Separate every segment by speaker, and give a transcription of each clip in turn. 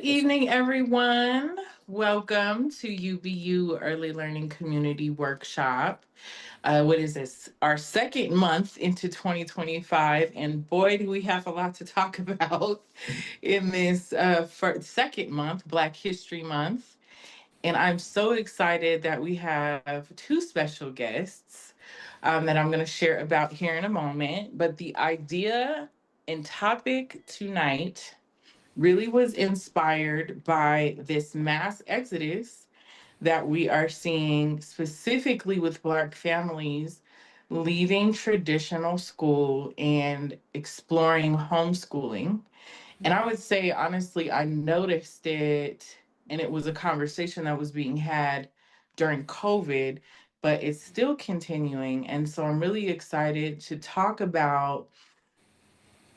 Speaker 1: evening, everyone. Welcome to YbY Early Learning Community Workshop. What is this? Our second month into 2025, and boy, do we have a lot to talk about in this second month, Black History Month. And I'm so excited that we have two special guests that I'm going to share about here in a moment. But the idea and topic tonight really was inspired by this mass exodus that we are seeing specifically with Black families leaving traditional school and exploring homeschooling. And I would say, honestly, I noticed it, and it was a conversation that was being had during COVID, but it's still continuing. And so I'm really excited to talk about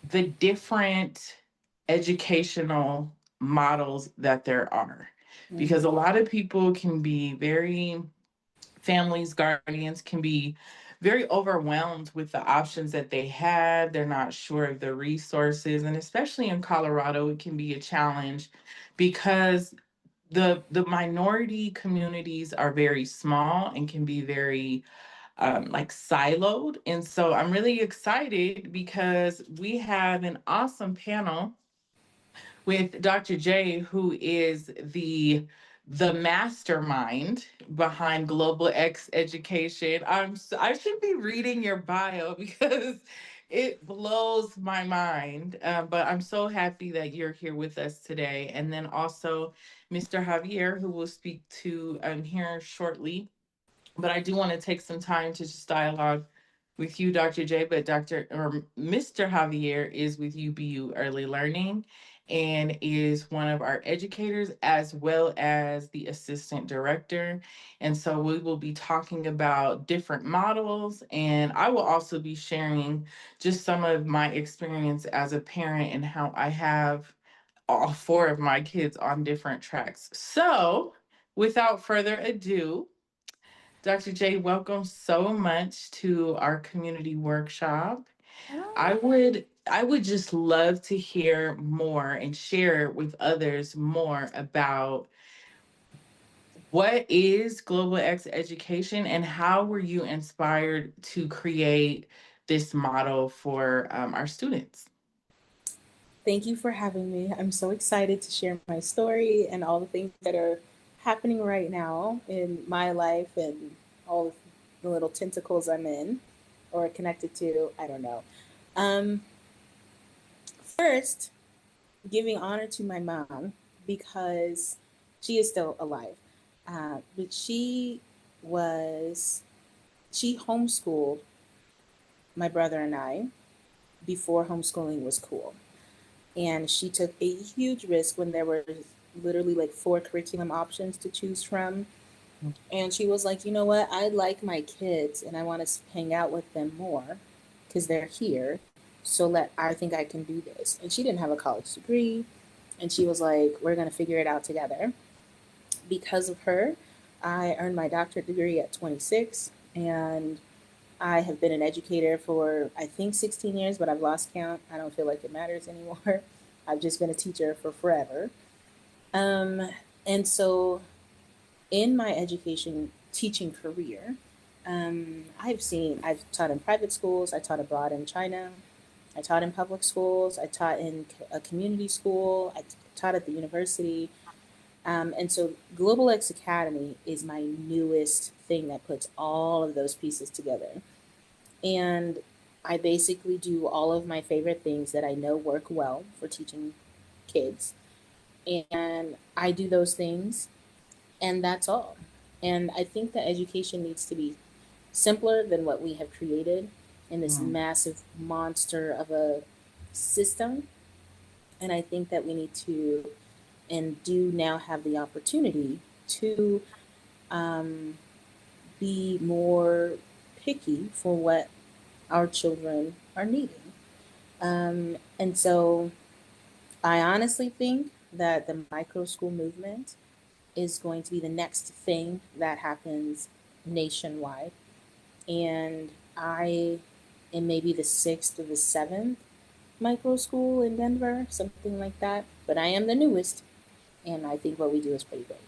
Speaker 1: the different educational models that there are. Because a lot of people can be very, families, guardians can be very overwhelmed with the options that they have. They're not sure of the resources. And especially in Colorado, it can be a challenge because the minority communities are very small and can be very like siloed. And so I'm really excited because we have an awesome panel with Dr. J, who is the mastermind behind Global X Education. I should be reading your bio because it blows my mind. But I'm so happy that you're here with us today. And then also Mr. Javier, who will speak to here shortly. But I do want to take some time to just dialogue with you, Dr. J. But Dr. or Mr. Javier is with UBU Early Learning and is one of our educators as well as the assistant director. And so we will be talking about different models. And I will also be sharing just some of my experience as a parent and how I have all four of my kids on different tracks. So without further ado, Dr. J, welcome so much to our community workshop. I would just love to hear more and share with others more about what is Global X Education and how were you inspired to create this model for our students?
Speaker 2: Thank you for having me. I'm so excited to share my story and all the things that are happening right now in my life and all of the little tentacles I'm in or connected to. I don't know. Um, First, giving honor to my mom because she is still alive. But was, she homeschooled my brother and I before homeschooling was cool. And she took a huge risk when there were literally like four curriculum options to choose from. And she was like, you know what? I like my kids and I want to hang out with them more because they're here. So I think I can do this. And she didn't have a college degree. And she was like, we're going to figure it out together. Because of her, I earned my doctorate degree at 26. And I have been an educator for, I think, 16 years, but I've lost count. I don't feel like it matters anymore. I've just been a teacher for forever. Um, and so, in my education teaching career, I've taught in private schools, I taught abroad in China, I taught in public schools, I taught in a community school, I taught at the university. And so, Global X Academy is my newest thing that puts all of those pieces together. And I basically do all of my favorite things that I know work well for teaching kids. And I do those things, and that's all. And I think that education needs to be simpler than what we have created in this
Speaker 1: Mm.
Speaker 2: massive monster of a system. And I think that we need to, and do now have the opportunity to um, be more picky for what our children are needing. And so I honestly think that the micro school movement is going to be the next thing that happens nationwide. And I am maybe the sixth or the seventh micro school in Denver, something like that. But I am the newest. And I think what we do is pretty great.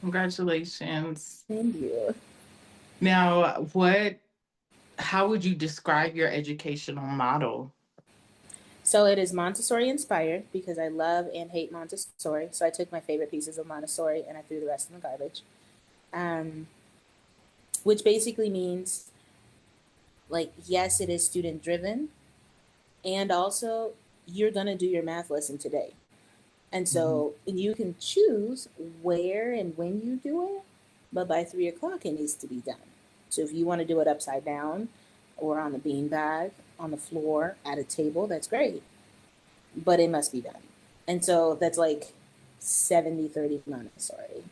Speaker 1: Congratulations.
Speaker 2: Thank you.
Speaker 1: Now, how would you describe your educational model?
Speaker 2: So it is Montessori inspired because I love and hate Montessori. So I took my favorite pieces of Montessori and I threw the rest in the garbage. Um, which basically means, like, yes, it is student driven, and also you're going to do your math lesson today. And
Speaker 1: Mhm.
Speaker 2: so you can choose where and when you do it, but by 3 o'clock it needs to be done. So if you want to do it upside down or on the beanbag, on the floor, at a table, that's great, but it must be done. And so that's like 70-30 Montessori.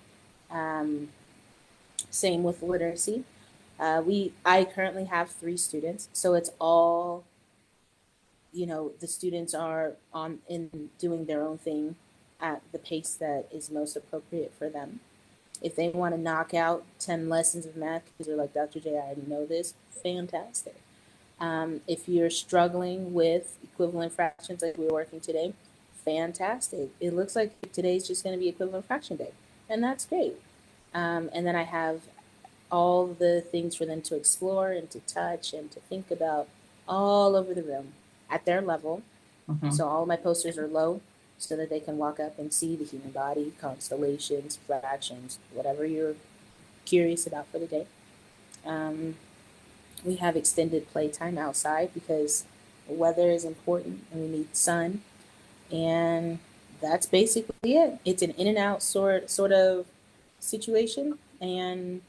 Speaker 2: Um, Same with literacy. I currently have 3 students, so it's all, the students are on in doing their own thing at the pace that is most appropriate for them. If they want to knock out 10 lessons of math because they're like, Dr. J, I already know this, fantastic. If you're struggling with equivalent fractions like we're working today, fantastic. It looks like today's just going to be equivalent fraction day, and that's great. And then I have all the things for them to explore and to touch and to think about all over the room at their level.
Speaker 1: Mhm.
Speaker 2: So all of my posters are low so that they can walk up and see the human body, constellations, fractions, whatever you're curious about for the day. Um, we have extended playtime outside because weather is important and we need sun. And that's basically it. It's an in and out sort of situation. And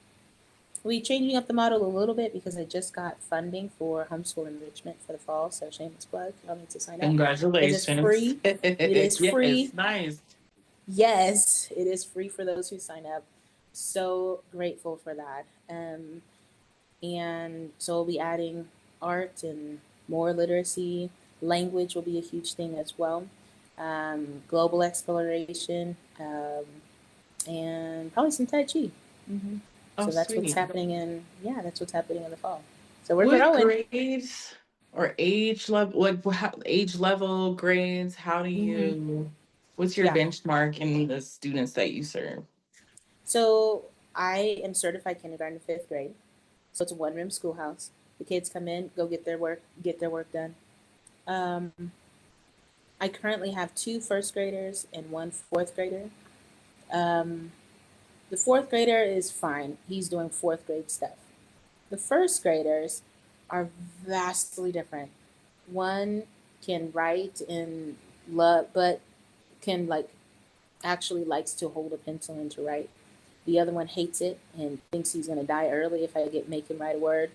Speaker 2: we changing up the model a little bit because I just got funding for homeschool enrichment for the fall. So shameless plug, y'all need to sign up. It is
Speaker 1: Congratulations.
Speaker 2: free. It is
Speaker 1: Yes,
Speaker 2: free.
Speaker 1: nice.
Speaker 2: Yes, it is free for those who sign up. So grateful for that. And so we'll be adding art and more literacy. Language will be a huge thing as well. Global exploration, and probably some Tai Chi. Mm-hmm.
Speaker 1: Oh,
Speaker 2: So
Speaker 1: sweet.
Speaker 2: that's what's happening in the fall. So we're
Speaker 1: What
Speaker 2: growing.
Speaker 1: grades or age level, age level grades?
Speaker 2: Mm-hmm.
Speaker 1: What's your
Speaker 2: Yeah.
Speaker 1: benchmark in the students that you serve?
Speaker 2: So I am certified kindergarten to 5th grade. So it's a one-room schoolhouse. The kids come in, go get their work done. Um, I currently have 2 1st graders and 1 4th grader. Um, the 4th grader is fine. He's doing 4th grade stuff. The 1st graders are vastly different. One can write and love, but can like actually likes to hold a pencil and to write. The other one hates it and thinks he's gonna die early if I make him write a word.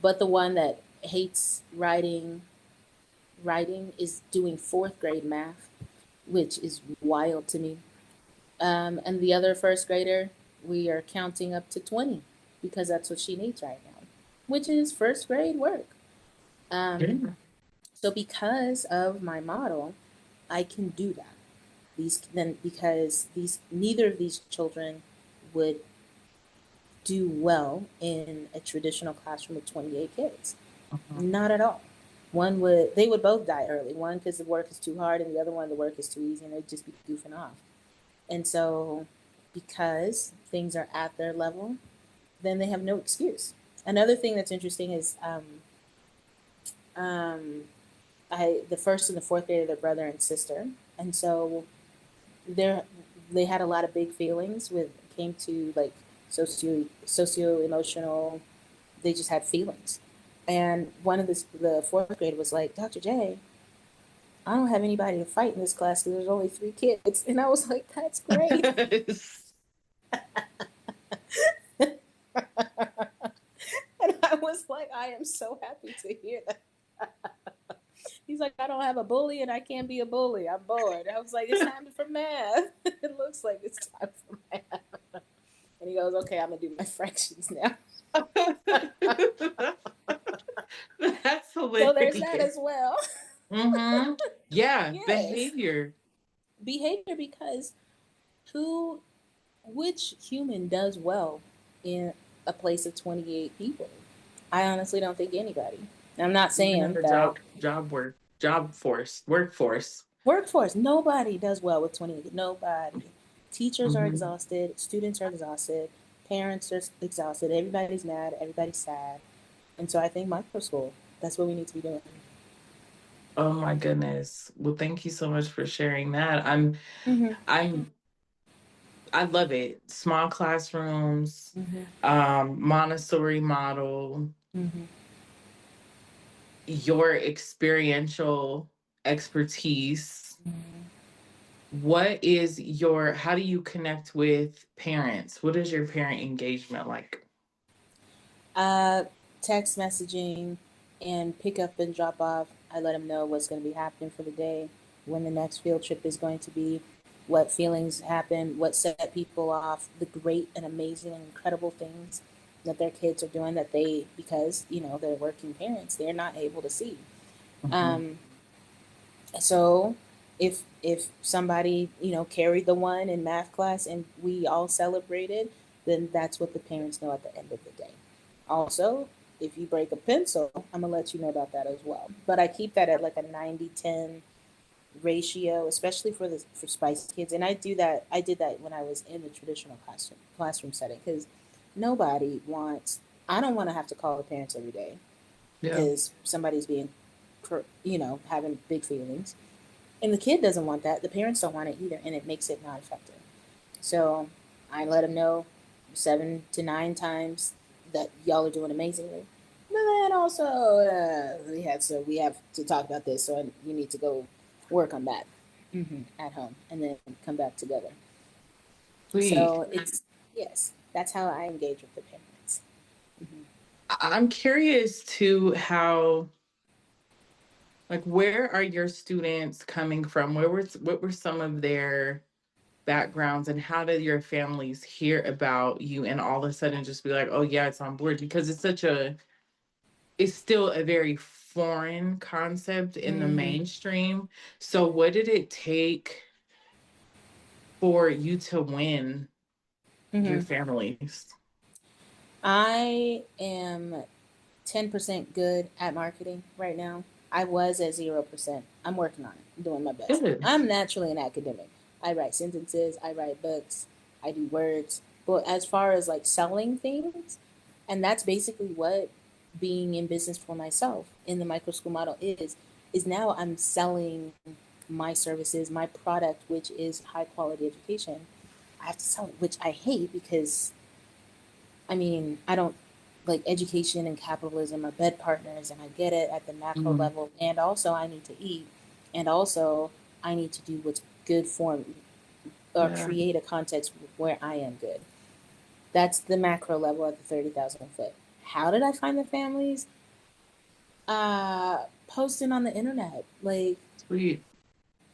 Speaker 2: But the one that hates writing is doing 4th grade math, which is wild to me. And the other 1st grader, we are counting up to 20 because that's what she needs right now, which is 1st grade work. Um,
Speaker 1: Yeah.
Speaker 2: so because of my model, I can do that. Because these neither of these children would do well in a traditional classroom with 28 kids.
Speaker 1: Mhm.
Speaker 2: Not at all. They would both die early. One because the work is too hard, and the other one the work is too easy, and they'd just be goofing off. And so, because things are at their level, then they have no excuse. Another thing that's interesting is um, the 1st and the 4th grade are their brother and sister, and so they they had a lot of big feelings with came to like socio emotional. They just had feelings, and one of the 4th grade was like, Dr. J, I don't have anybody to fight in this class because there's only 3 kids, and I was like, that's great. And I was like, I am so happy to hear that. He's like, I don't have a bully and I can't be a bully. I'm bored. I was like, it's time for math. It looks like it's time for math. And he goes, okay, I'm gonna do my fractions now.
Speaker 1: That's
Speaker 2: So there's that
Speaker 1: hilarious.
Speaker 2: as well.
Speaker 1: Mm-hmm. Yeah,
Speaker 2: Yes,
Speaker 1: behavior.
Speaker 2: behavior, because who, which human does well in a place of 28 people? I honestly don't think anybody. I'm not
Speaker 1: Even in
Speaker 2: saying
Speaker 1: the
Speaker 2: that.
Speaker 1: job workforce.
Speaker 2: Workforce, nobody does well with 20. Nobody. Teachers are
Speaker 1: Hmm.
Speaker 2: exhausted, students are exhausted, parents are exhausted, everybody's mad, everybody's sad. And so I think micro school, that's what we need to be doing.
Speaker 1: Oh my goodness. Well, thank you so much for sharing that.
Speaker 2: Mm-hmm.
Speaker 1: I'm I love it. Small classrooms,
Speaker 2: Mm-hmm.
Speaker 1: Montessori model,
Speaker 2: Mm-hmm.
Speaker 1: your experiential expertise.
Speaker 2: Mm-hmm.
Speaker 1: How do you connect with parents? What is your parent engagement like?
Speaker 2: Uh, Text messaging and pick up and drop off. I let them know what's going to be happening for the day, when the next field trip is going to be, what feelings happen, what set people off, the great and amazing and incredible things that their kids are doing that they, because, they're working parents, they're not able to see.
Speaker 1: Mhm.
Speaker 2: Um, so if somebody carried the one in math class and we all celebrated, then that's what the parents know at the end of the day. Also, if you break a pencil, I'm gonna let you know about that as well, but I keep that at like a 90-10 ratio, especially for spice kids. And I did that when I was in the traditional classroom setting, because nobody wants I don't want to have to call the parents every day
Speaker 1: Yeah.
Speaker 2: because somebody's being having big feelings, and the kid doesn't want that. The parents don't want it either, and it makes it not effective. So I let them know 7 to 9 times that y'all are doing amazingly. But then also, we have to talk about this, so you need to go work on that at home, and then come back together.
Speaker 1: Sweet.
Speaker 2: So it's yes, that's how I engage with the parents. Mm-hmm.
Speaker 1: I'm curious too how, like, where are your students coming from? What were some of their backgrounds, and how did your families hear about you and all of a sudden just be like, oh yeah, it's on board? Because it's still a very foreign concept in the
Speaker 2: Mm-hmm.
Speaker 1: mainstream. So what did it take for you to win your
Speaker 2: Mm-hmm.
Speaker 1: families?
Speaker 2: I am 10% good at marketing right now. I was at 0%. I'm working on it. I'm doing my best.
Speaker 1: Good.
Speaker 2: I'm naturally an academic. I write sentences, I write books, I do words. But as far as like selling things, and that's basically what being in business for myself in the micro school model is now I'm selling my services, my product, which is high quality education. I have to sell it, which I hate because I don't like education and capitalism are bed partners, and I get it at the macro
Speaker 1: Mm,
Speaker 2: level. And also, I need to eat, and also, I need to do what's good for me or
Speaker 1: yeah,
Speaker 2: create a context where I am good. That's the macro level at the 30,000 foot. How did I find the families? Posting on the internet, like
Speaker 1: sweet.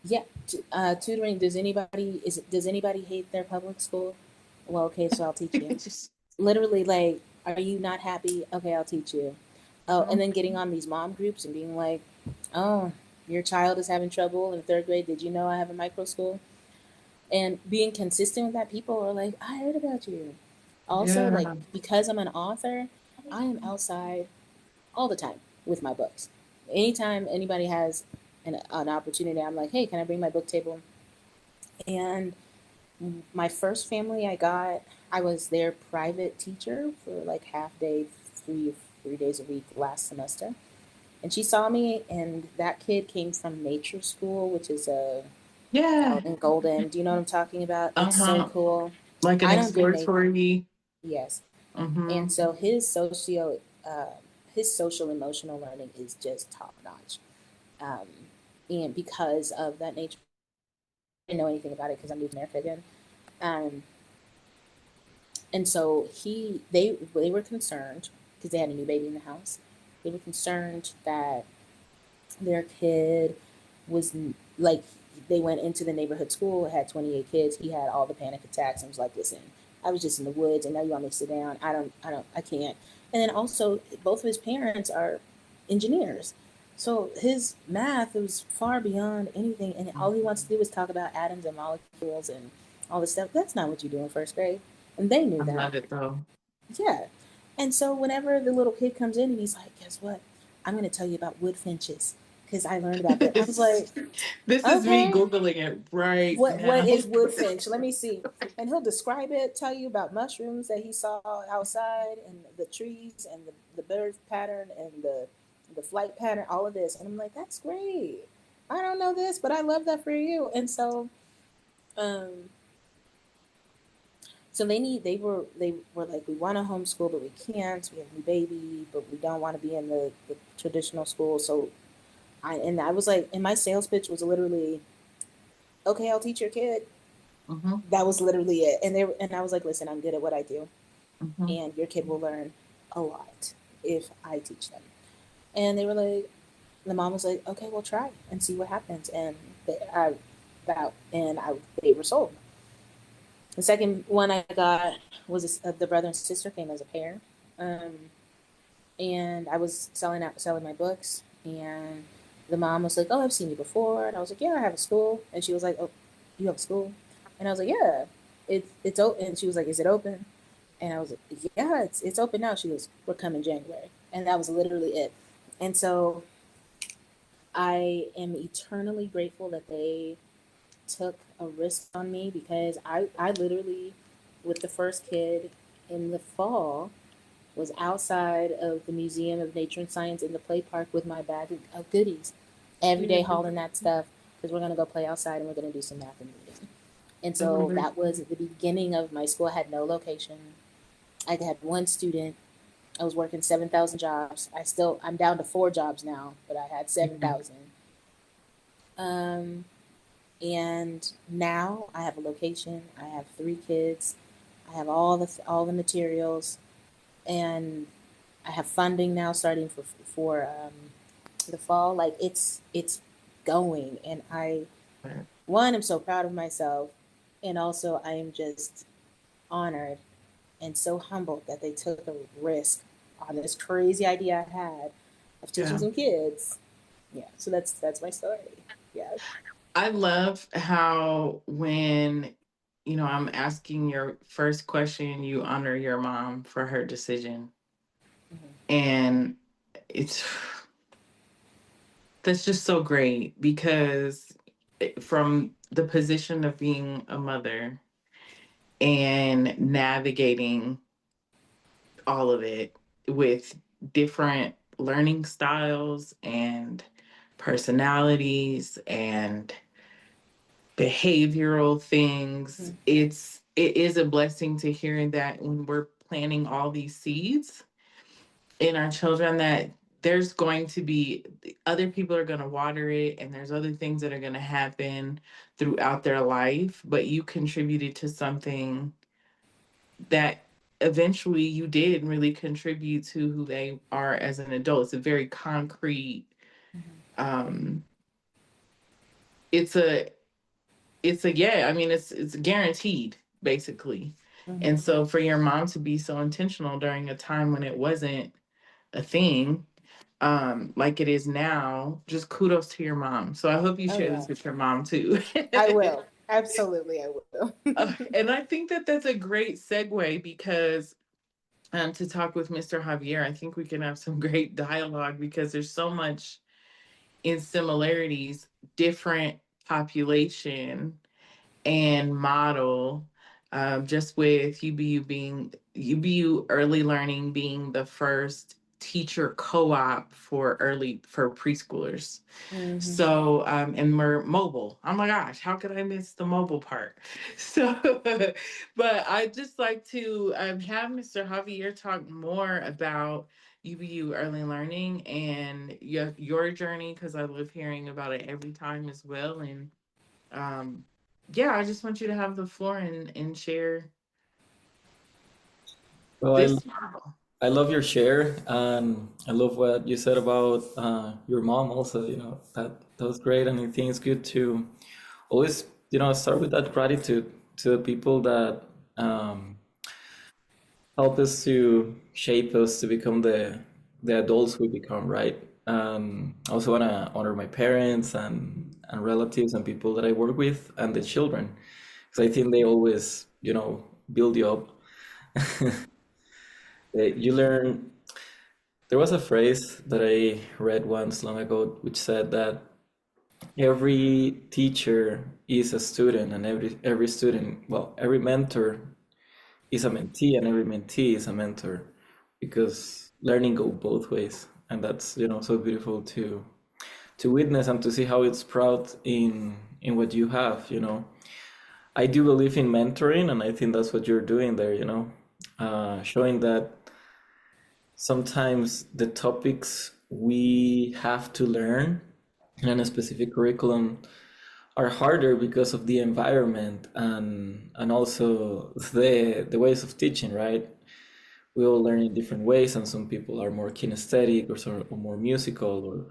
Speaker 2: yeah, tutoring. Does anybody hate their public school? Well, okay, so I'll teach you. Literally, like, are you not happy? Okay, I'll teach you. Oh, and then getting on these mom groups and being like, oh, your child is having trouble in third grade. Did you know I have a micro school? And being consistent with that, people are like, I heard about you. Also, like,
Speaker 1: Yeah.
Speaker 2: because I'm an author, I am outside all the time with my books. Anytime anybody has an opportunity, I'm like, hey, can I bring my book table? And my first family I was their private teacher for like half day, 3 days a week last semester. And she saw me, and that kid came from nature school, which is a
Speaker 1: Yeah.
Speaker 2: out in Golden. Do you know what I'm talking about? It's so
Speaker 1: Uh-huh.
Speaker 2: cool.
Speaker 1: Like an
Speaker 2: I don't do nature.
Speaker 1: exploratory.
Speaker 2: Yes. And
Speaker 1: Mm-hmm.
Speaker 2: so his social emotional learning is just top notch. Um, and because of that nature, I didn't know anything about it because I'm new to America again. Um, and so they were concerned because they had a new baby in the house. They were concerned that their kid was like, they went into the neighborhood school. It had 28 kids. He had all the panic attacks and was like, "Listen, I was just in the woods, and now you want me to sit down? I can't." And then also, both of his parents are engineers, so his math was far beyond anything, and all he wants to do is talk about atoms and molecules and all this stuff. That's not what you do in first grade, and they knew
Speaker 1: I
Speaker 2: that.
Speaker 1: love it though.
Speaker 2: Yeah. And so whenever the little kid comes in and he's like, guess what? I'm going to tell you about wood finches because I learned about that. I was like,
Speaker 1: This is me
Speaker 2: okay,
Speaker 1: Googling it right
Speaker 2: what
Speaker 1: now.
Speaker 2: is woodfinch? Let me see. And he'll describe it, tell you about mushrooms that he saw outside and the trees and the bird pattern and the flight pattern, all of this. And I'm like, that's great. I don't know this, but I love that for you. And so um they were like, we want to homeschool but we can't. We have a new baby, but we don't want to be in the traditional school. So I was like, and my sales pitch was literally, okay, I'll teach your kid.
Speaker 1: Hmm.
Speaker 2: That was literally it. And I was like, listen, I'm good at what I do,
Speaker 1: Hmm.
Speaker 2: and your kid will learn a lot if I teach them. And they were like, the mom was like, okay, we'll try and see what happens. And they were sold. The second one I got was the brother and sister came as a pair, um, and I was selling my books, and the mom was like, "Oh, I've seen you before," and I was like, "Yeah, I have a school," and she was like, "Oh, you have a school," and I was like, "Yeah, it's open," and she was like, "Is it open?" And I was like, "Yeah, it's open now." She goes, "We're coming January," and that was literally it. And so I am eternally grateful that they took a risk on me, because I literally, with the first kid in the fall, was outside of the Museum of Nature and Science in the play park with my bag of goodies, every day hauling that stuff, because we're going to go play outside and we're going to do some math and reading. And so that was the beginning of my school. I had no location. I had one student. I was working 7,000 jobs. I'm down to 4 jobs now, but I had 7,000. Um, and now I have a location. I have 3 kids. I have all the materials, and I have funding now starting for the fall. Like it's going, and I'm so proud of myself, and also I am just honored and so humbled that they took a risk on this crazy idea I had of teaching
Speaker 1: Yeah.
Speaker 2: some kids. Yeah, so that's my story. Yeah.
Speaker 1: I love how when, I'm asking your first question, you honor your mom for her decision.
Speaker 2: Mm-hmm.
Speaker 1: And it's that's just so great because from the position of being a mother and navigating all of it with different learning styles and personalities and behavioral things,
Speaker 2: Mm-hmm.
Speaker 1: it is a blessing to hear that when we're planting all these seeds in our children, that there's going to be other people are going to water it, and there's other things that are going to happen throughout their life, but you contributed to something that eventually you did really contribute to who they are as an adult. It's a very concrete, um it's a yeah, I mean, it's guaranteed basically. And
Speaker 2: Mm-hmm.
Speaker 1: so for your mom to be so intentional during a time when it wasn't a thing, like it is now, just kudos to your mom. So I hope you
Speaker 2: Oh
Speaker 1: share
Speaker 2: yeah,
Speaker 1: this with your mom too.
Speaker 2: I will. Absolutely, I will.
Speaker 1: And I think that that's a great segue because to talk with Mr. Javier, I think we can have some great dialogue because there's so much in similarities, different population and model, just with UBU Early Learning being the first teacher co-op for preschoolers.
Speaker 2: Mm-hmm.
Speaker 1: So and we're mobile. Oh my gosh, how could I miss the mobile part? So, but I'd just like to have Mr. Javier talk more about UBU Early Learning and your journey, because I love hearing about it every time as well. And um, yeah, I just want you to have the floor and share
Speaker 3: Well,
Speaker 1: this model.
Speaker 3: I love your share, and I love what you said about your mom. Also, that was great, and I think it's good to always, start with that gratitude to the people that um, help us to shape us to become the adults we become, right? I also want to honor my parents and relatives and people that I work with and the children, because I think they always, build you up. You learn There was a phrase that I read once long ago, which said that every teacher is a student, and every student, well, every mentor is a mentee, and every mentee is a mentor, because learning go both ways, and that's, so beautiful to witness and to see how it's proud in what you have. I do believe in mentoring, and I think that's what you're doing there. Showing that sometimes the topics we have to learn in a specific curriculum are harder because of the environment and also the ways of teaching, right? We all learn in different ways, and some people are more kinesthetic or more musical,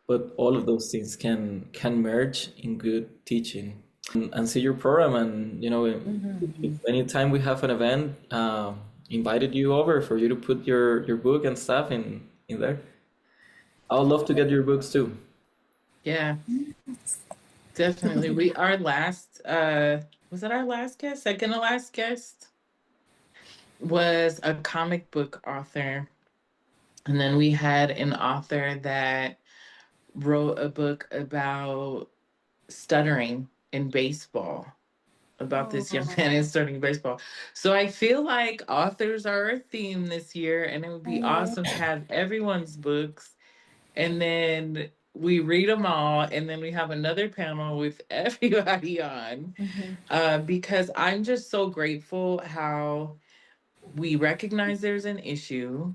Speaker 3: but all of those things can merge in good teaching. And see your program, and if anytime we have an event, invited you over for you to put your book and stuff in there. I would love to get your books too.
Speaker 1: Yeah, definitely. Our last was it our last guest? Second to last guest was a comic book author. And then we had an author that wrote a book about stuttering in baseball, about this young man in studying baseball. So I feel like authors are a theme this year, and it would be awesome to have everyone's books, and then we read them all, and then we have another panel with everybody on, because I'm just so grateful how we recognize there's an issue.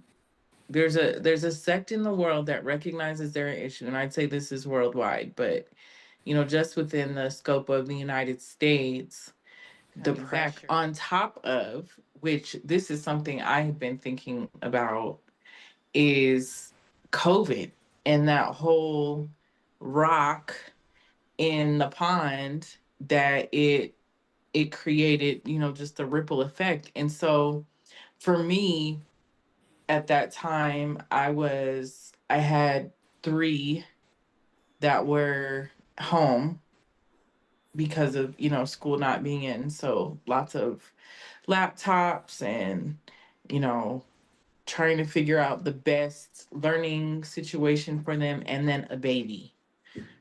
Speaker 1: There's a sect in the world that recognizes their issue, and I'd say this is worldwide, but just within the scope of the United States, the back on top of which, this is something I have been thinking about, is COVID and that whole rock in the pond that it created, just a ripple effect. And so for me, at that time, I had three that were home because of, school not being in. So lots of laptops and, you know, trying to figure out the best learning situation for them, and then a baby.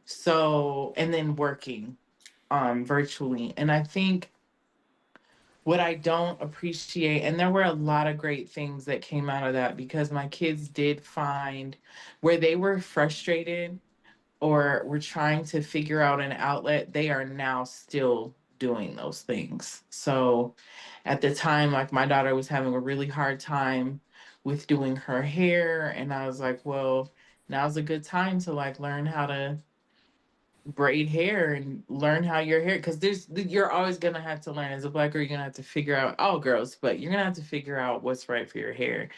Speaker 1: So, and then working virtually. And I think what I don't appreciate, and there were a lot of great things that came out of that, because my kids did find where they were frustrated or were trying to figure out an outlet, they are now still doing those things. So at the time, like, my daughter was having a really hard time with doing her hair. And I was like, well, now's a good time to like learn how to braid hair and learn how your hair, because you're always gonna have to learn. As a black girl, you're gonna have to figure out, all girls, but you're gonna have to figure out what's right for your hair.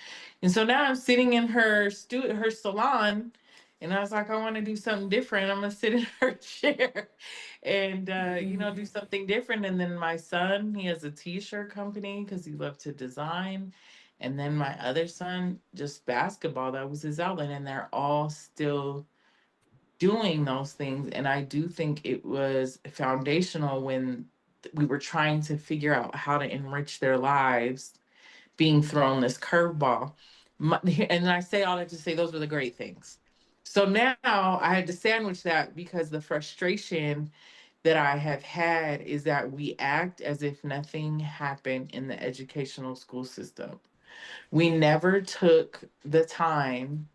Speaker 1: And so now I'm sitting in her salon, and I was like, I want to do something different. I'm gonna sit in her chair and do something different. And then my son, he has a t-shirt company because he loved to design. And then my other son, just basketball, that was his outlet. And they're all still doing those things. And I do think it was foundational when we were trying to figure out how to enrich their lives, being thrown this curveball. And I say all that to say those were the great things. So now I had to sandwich that, because the frustration that I have had is that we act as if nothing happened in the educational school system. We never took the time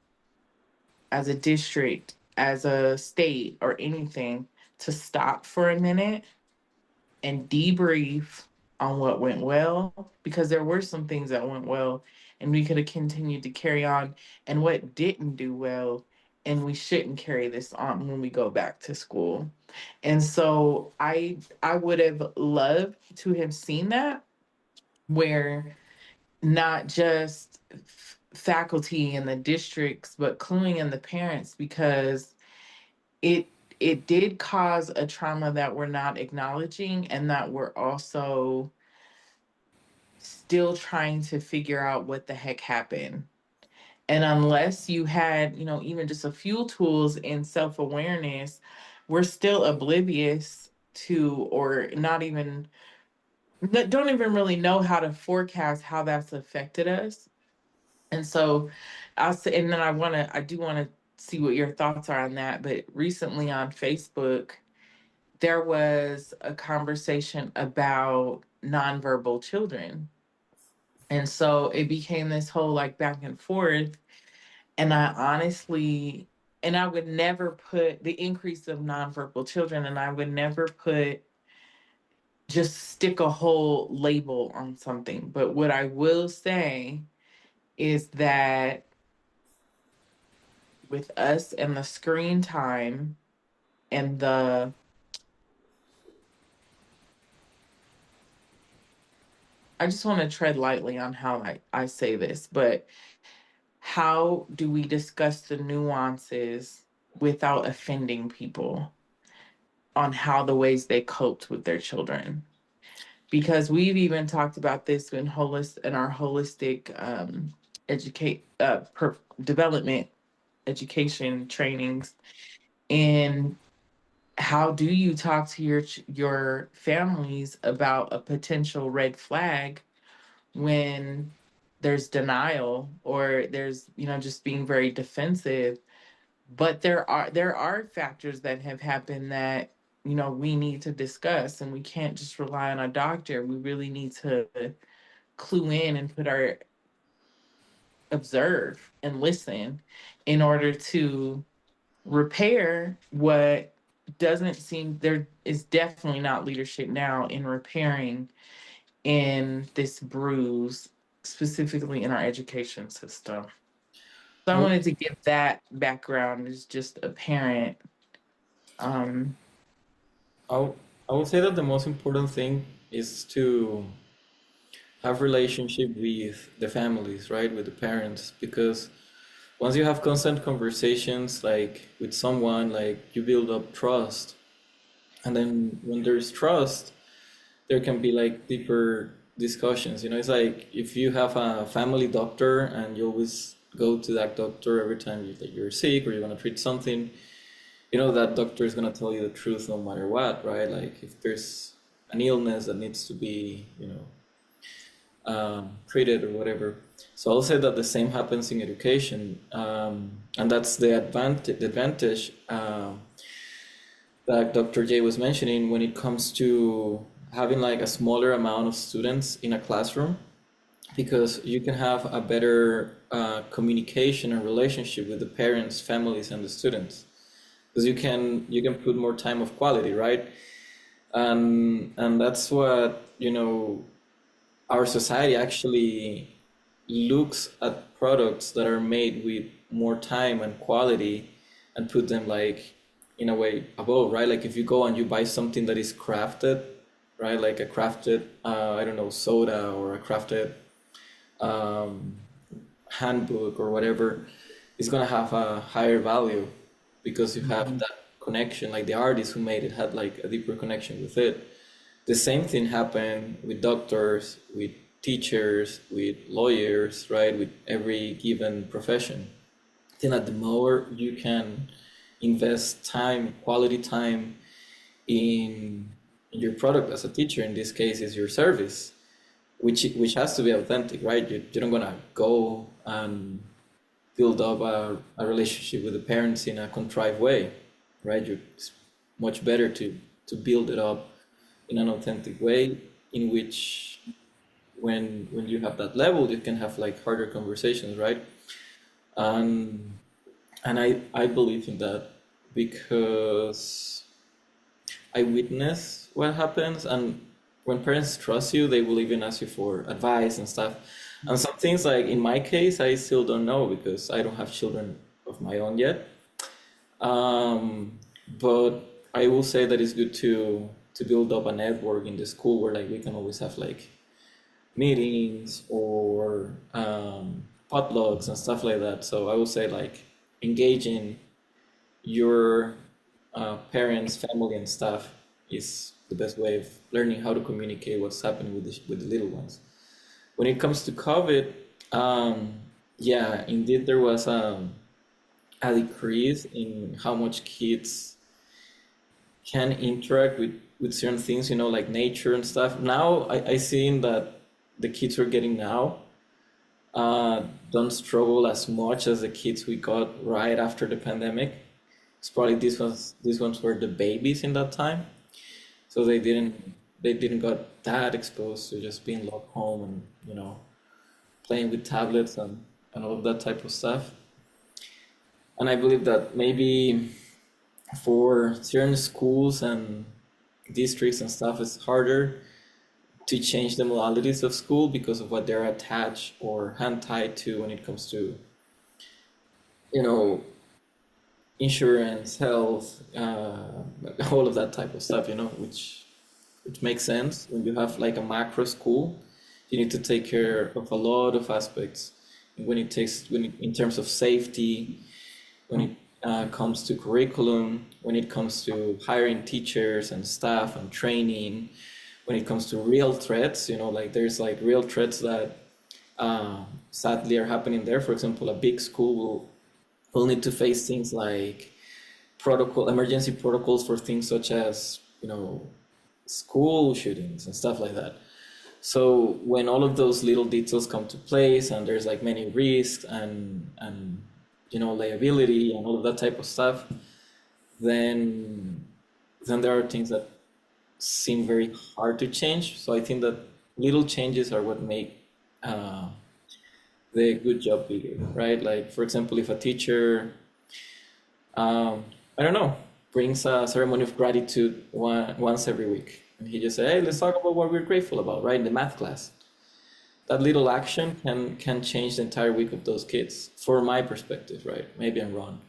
Speaker 1: as a district, as a state, or anything, to stop for a minute and debrief on what went well, because there were some things that went well and we could have continued to carry on, and what didn't do well, and we shouldn't carry this on when we go back to school. And so I would have loved to have seen that, where not just faculty and the districts, but cluing in the parents, because it it did cause a trauma that we're not acknowledging, and that we're also still trying to figure out what the heck happened. And unless you had, even just a few tools in self-awareness, we're still oblivious to, or not even, don't even really know how to forecast how that's affected us. And so I'll say, and then I do want to see what your thoughts are on that. But recently on Facebook, there was a conversation about nonverbal children. And so it became this whole like back and forth. And I honestly, and I would never put the increase of nonverbal children, and I would never put just stick a whole label on something. But what I will say is that with us and the screen time and I just want to tread lightly on how I say this, but how do we discuss the nuances without offending people on how the ways they coped with their children? Because we've even talked about this in our holistic educate development education trainings. And how do you talk to your families about a potential red flag when there's denial, or there's, just being very defensive? But there are factors that have happened that, we need to discuss, and we can't just rely on a doctor. We really need to clue in and observe and listen in order to repair what doesn't seem. There is definitely not leadership now in repairing in this bruise, specifically in our education system. So I
Speaker 3: I,
Speaker 1: wanted to give that background as just a parent. Um,
Speaker 3: I, I would say that the most important thing is to have relationship with the families, right? With the parents, because once you have constant conversations like with someone, like you build up trust. And then when there's trust, there can be like deeper discussions. It's like if you have a family doctor and you always go to that doctor every time that you're sick or you're going to treat something, that doctor is going to tell you the truth no matter what, right? Like if there's an illness that needs to be, treated or whatever. So I'll say that the same happens in education, and that's the advantage that Dr. J was mentioning when it comes to having like a smaller amount of students in a classroom, because you can have a better communication and relationship with the parents, families, and the students, because you can put more time of quality, right? And that's what our society actually looks at products that are made with more time and quality and put them like in a way above, right? Like if you go and you buy something that is crafted, right? Like a crafted, I don't know, soda, or a crafted um, handbook or whatever, it's gonna have a higher value because you have that connection. Like the artist who made it had like a deeper connection with it. The same thing happened with doctors, with teachers, with lawyers, right? With every given profession. Then at the more you can invest time, quality time in your product as a teacher, in this case is your service, which has to be authentic, right? You don't gonna go and build up a relationship with the parents in a contrived way, right? It's much better to build it up in an authentic way, in which when you have that level, you can have like harder conversations, right? And I believe in that because I witness what happens, and when parents trust you, they will even ask you for advice and stuff. And some things, like in my case, I still don't know because I don't have children of my own yet. But I will say that it's good to build up a network in the school where like we can always have like meetings or potlucks and stuff like that. So I would say like engaging your parents, family, and staff is the best way of learning how to communicate what's happening with the little ones. When it comes to COVID, yeah, indeed there was a decrease in how much kids can interact with certain things, like nature and stuff. Now I seen that the kids are getting now don't struggle as much as the kids we got right after the pandemic. It's probably these ones were the babies in that time, so they didn't got that exposed to just being locked home and playing with tablets and all of that type of stuff. And I believe that maybe for certain schools and districts and stuff, it's harder to change the modalities of school because of what they're attached or hand tied to when it comes to, you know, insurance, health, all of that type of stuff, which makes sense. When you have like a macro school, you need to take care of a lot of aspects in terms of safety, when it comes to curriculum, when it comes to hiring teachers and staff and training, when it comes to real threats, like there's like real threats that sadly are happening there. For example, a big school will need to face things like emergency protocols for things such as, school shootings and stuff like that. So when all of those little details come to place and there's like many risks and liability and all of that type of stuff, then there are things that seem very hard to change. So I think that little changes are what make the good job bigger, right? Like, for example, if a teacher, I don't know, brings a ceremony of gratitude once every week, and he just say, "Hey, let's talk about what we're grateful about," right, in the math class. That little action can change the entire week of those kids, for my perspective, right? Maybe I'm wrong.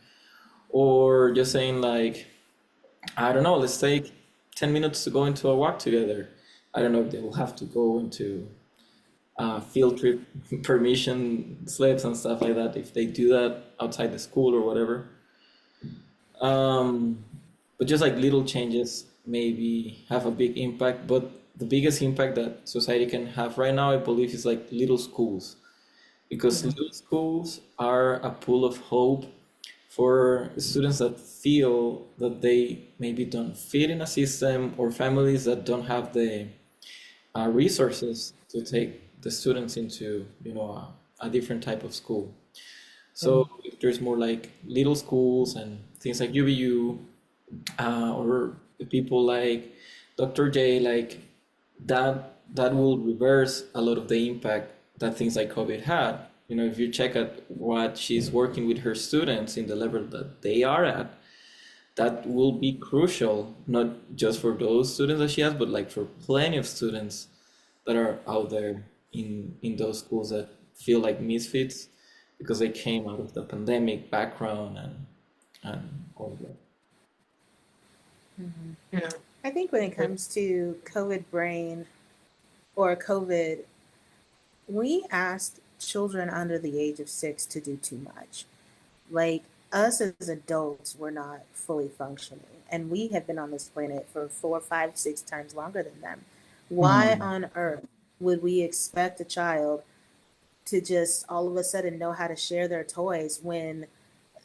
Speaker 3: Or just saying like, I don't know, let's take 10 minutes to go into a walk together. I don't know if they will have to go into field trip permission slips and stuff like that if they do that outside the school or whatever. But just like little changes maybe have a big impact. But the biggest impact that society can have right now, I believe, is like little schools, because little schools are a pool of hope for students that feel that they maybe don't fit in a system, or families that don't have the resources to take the students into a different type of school. So if there's more like little schools and things like YbY, or people like Dr. J, like that will reverse a lot of the impact that things like COVID had. If you check at what she's working with her students in the level that they are at, that will be crucial, not just for those students that she has, but like for plenty of students that are out there in those schools that feel like misfits because they came out of the pandemic background and all of that.
Speaker 2: Mm-hmm.
Speaker 1: Yeah.
Speaker 2: I think when it comes to COVID brain or COVID, we asked children under the age of 6 to do too much. Like, us as adults were not fully functioning, and we have been on this planet for 4, 5, 6 times longer than them. Why on earth would we expect a child to just all of a sudden know how to share their toys when,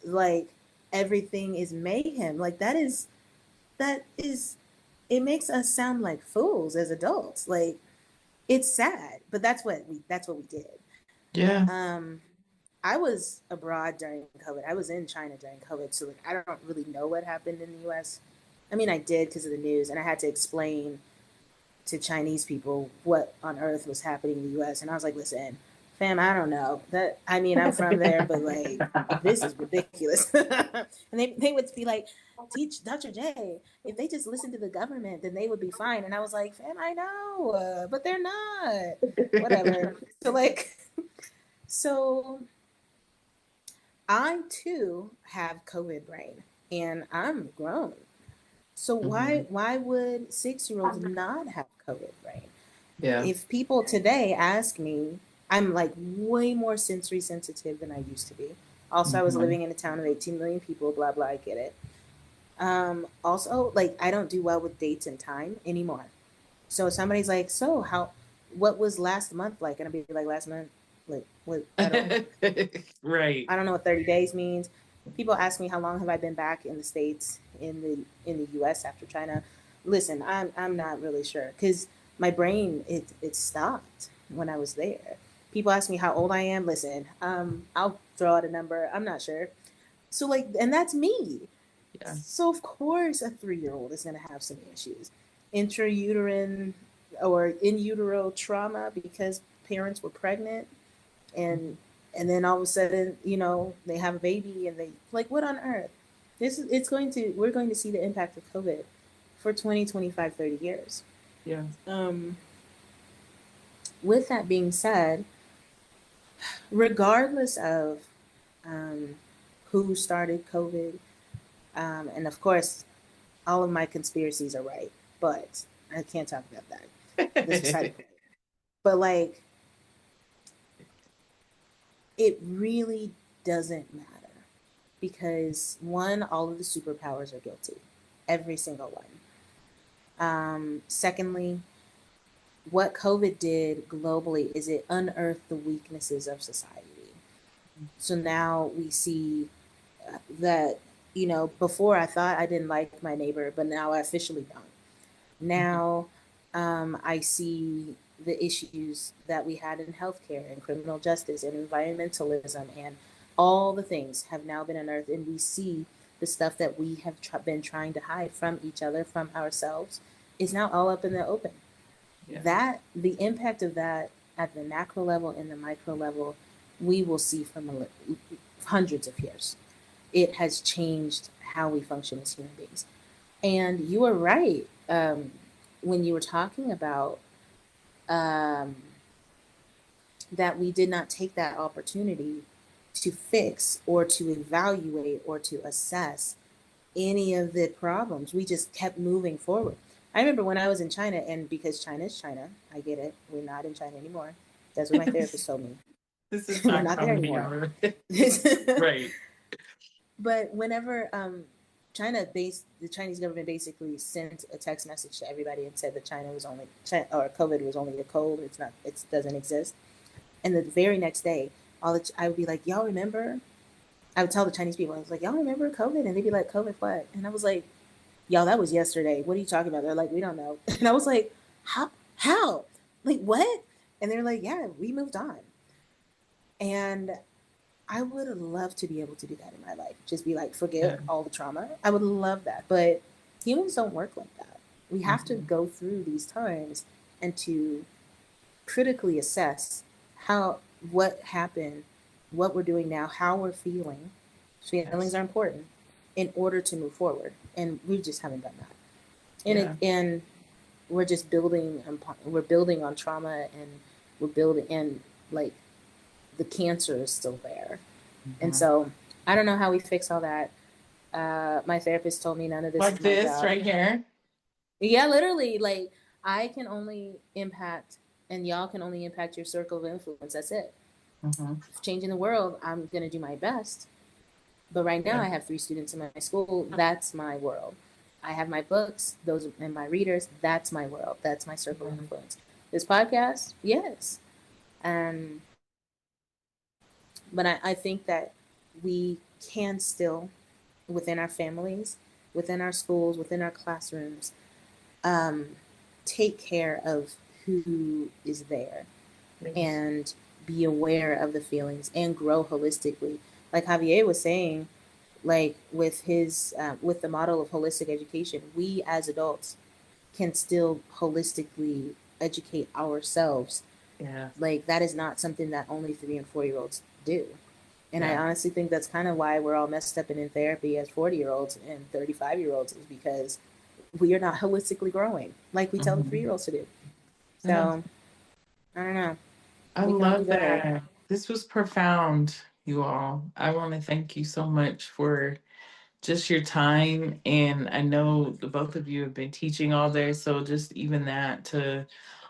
Speaker 2: like, everything is mayhem? Like, that is it makes us sound like fools as adults. Like, it's sad, but that's what we did.
Speaker 1: Yeah.
Speaker 2: I was abroad during COVID. I was in China during COVID, so like I don't really know what happened in the U.S. I mean, I did because of the news, and I had to explain to Chinese people what on earth was happening in the U.S. And I was like, "Listen, fam, I don't know that. I mean, I'm from there, but like, this is ridiculous." And they would be like, "Teach Dr. J. If they just listen to the government, then they would be fine." And I was like, "Fam, I know, but they're not. Whatever." So like, so I too have COVID brain, and I'm grown. So why would 6-year-olds not have COVID brain?
Speaker 1: Yeah.
Speaker 2: If people today ask me, I'm like way more sensory sensitive than I used to be. Also, I was living in a town of 18 million people, blah, blah, I get it. Also, like, I don't do well with dates and time anymore. So somebody's like, so what was last month like? And I'll be like, last month, like, what?
Speaker 1: Right.
Speaker 2: I don't know what 30 days means. People ask me how long have I been back in the States, in the US after China. Listen, I'm not really sure, because my brain it stopped when I was there. People ask me how old I am. Listen, I'll throw out a number. I'm not sure. So like, and that's me.
Speaker 1: Yeah.
Speaker 2: So of course, a 3-year-old is going to have some issues, intrauterine or in utero trauma because parents were pregnant, and then all of a sudden, they have a baby and they like, what on earth? We're going to see the impact of COVID for 20, 25, 30 years.
Speaker 1: Yeah.
Speaker 2: With that being said, regardless of who started COVID, and of course, all of my conspiracies are right, but I can't talk about that. This is side point. But like, it really doesn't matter because one, all of the superpowers are guilty, every single one. Secondly, what COVID did globally is it unearthed the weaknesses of society. So now we see that, before I thought I didn't like my neighbor, but now I officially don't. Now I see the issues that we had in healthcare and criminal justice and environmentalism, and all the things have now been unearthed, and we see the stuff that we have been trying to hide from each other, from ourselves, is now all up in the open. Yeah. The impact of that at the macro level and the micro level, we will see from hundreds of years. It has changed how we function as human beings. And you were right when you were talking about that we did not take that opportunity to fix or to evaluate or to assess any of the problems. We just kept moving forward. I remember when I was in China, and because China is China, I get it. We're not in China anymore. That's what my therapist told me.
Speaker 1: This is
Speaker 2: We're not there anymore.
Speaker 1: Right.
Speaker 2: But whenever the Chinese government basically sent a text message to everybody and said that COVID was only a cold. It doesn't exist. And the very next day, I would be like, y'all remember? I would tell the Chinese people, I was like, y'all remember COVID? And they'd be like, COVID what? And I was like, y'all, that was yesterday. What are you talking about? They're like, we don't know. And I was like, how? Like, what? And they're like, yeah, we moved on. And I would love to be able to do that in my life. Just be like, forget all the trauma. I would love that. But humans don't work like that. We have to go through these times and to critically assess what happened, what we're doing now, how we're feeling. Feelings are important in order to move forward. And we just haven't done that. And we're just building on trauma, and we're building, and like the cancer is still there. And so I don't know how we fix all that. My therapist told me none of this
Speaker 1: like
Speaker 2: is my
Speaker 1: this
Speaker 2: job.
Speaker 1: right here.
Speaker 2: Yeah, literally, like I can only impact, and y'all can only impact your circle of influence. That's it. Changing the world, I'm going to do my best. But right now I have 3 students in my school. That's my world. I have my books, those and my readers. That's my world. That's my circle of influence. This podcast, yes. But I think that we can still, within our families, within our schools, within our classrooms, take care of who is there and be aware of the feelings and grow holistically. Like Javier was saying, like with the model of holistic education, we as adults can still holistically educate ourselves.
Speaker 1: Yeah.
Speaker 2: Like that is not something that only 3 and 4-year-olds do. And I honestly think that's kind of why we're all messed up and in therapy as 40-year-olds and 35-year-olds, is because we are not holistically growing like we tell the 3-year-olds to do. So I don't know.
Speaker 1: I love that. This was profound, you all. I want to thank you so much for just your time. And I know the both of you have been teaching all day. So just even that, to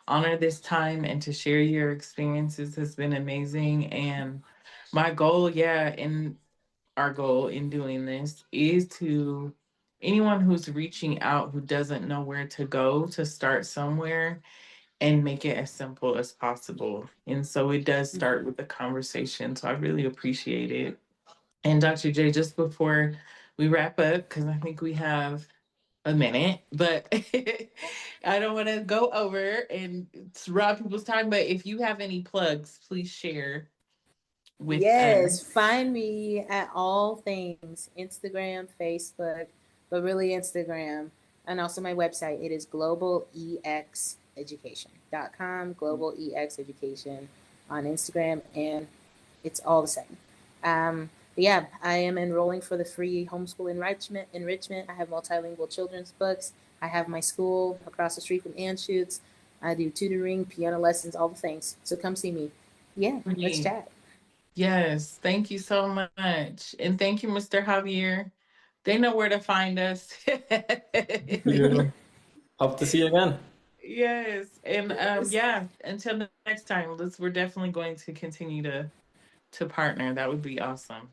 Speaker 1: honor this time and to share your experiences has been amazing. And my goal, and our goal in doing this is to anyone who's reaching out who doesn't know where to go, to start somewhere and make it as simple as possible. And so it does start with the conversation. So I really appreciate it. And Dr. J, just before we wrap up, because I think we have a minute, but I don't want to go over and rob people's time. But if you have any plugs, please share with
Speaker 2: Yes,
Speaker 1: us.
Speaker 2: find me at all things Instagram, Facebook, but really Instagram. And also my website. It is globalexeducation.com, Global EX Education on Instagram, and it's all the same. But yeah, I am enrolling for the free homeschool enrichment. I have multilingual children's books. I have my school across the street from Anschutz. I do tutoring, piano lessons, all the things. So come see me. Yeah, let's
Speaker 1: Great.
Speaker 2: chat.
Speaker 1: Yes, thank you so much. And thank you, Mr. Javier. They know where to find us.
Speaker 3: You hope to see you again.
Speaker 1: Yes. And
Speaker 2: Yes.
Speaker 1: yeah, until next time, we're definitely going to continue to partner. That would be awesome.